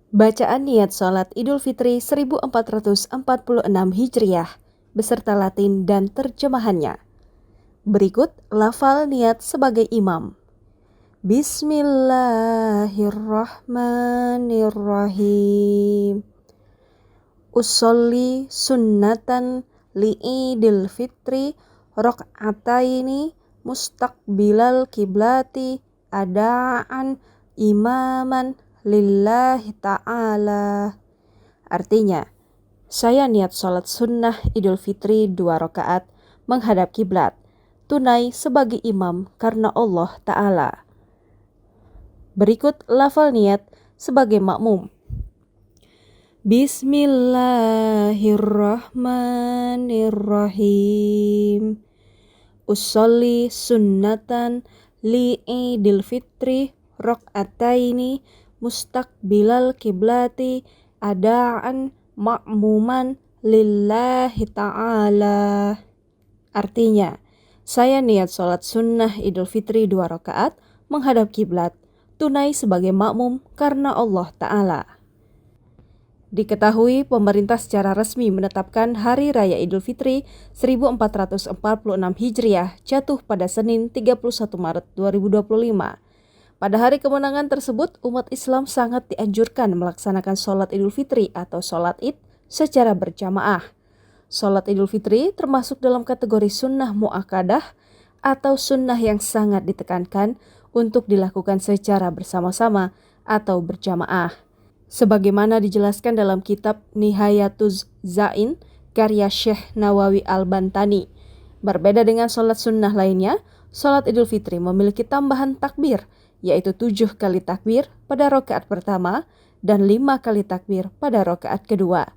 Bacaan niat sholat Idul Fitri 1446 Hijriah beserta Latin dan terjemahannya. Berikut lafal niat sebagai imam. Bismillahirrahmanirrahim. Usolli sunnatan li'idil fitri rok'ataini mustaqbilal kiblati adaan imaman lillahi ta'ala. Artinya, saya niat sholat sunnah Idul Fitri 2 rakaat menghadap kiblat, tunai sebagai imam karena Allah Ta'ala. Berikut lafal niat sebagai makmum. Bismillahirrahmanirrahim. Usolli sunnatan li'idil fitri rok'ataini mustaqbilal kiblati adaan ma'muman lillahi ta'ala. Artinya, saya niat sholat sunnah Idul Fitri 2 rakaat menghadap kiblat, tunai sebagai makmum karena Allah Ta'ala. Diketahui pemerintah secara resmi menetapkan Hari Raya Idul Fitri 1446 Hijriah jatuh pada Senin 31 Maret 2025. Pada hari kemenangan tersebut, umat Islam sangat dianjurkan melaksanakan sholat Idul Fitri atau sholat Id secara berjamaah. Sholat Idul Fitri termasuk dalam kategori sunnah mu'akkadah atau sunnah yang sangat ditekankan untuk dilakukan secara bersama-sama atau berjamaah. Sebagaimana dijelaskan dalam kitab Nihayatuz Zain karya Syekh Nawawi Al-Bantani. Berbeda dengan sholat sunnah lainnya, sholat Idul Fitri memiliki tambahan takbir, yaitu 7 kali takbir pada rakaat pertama dan 5 kali takbir pada rakaat kedua.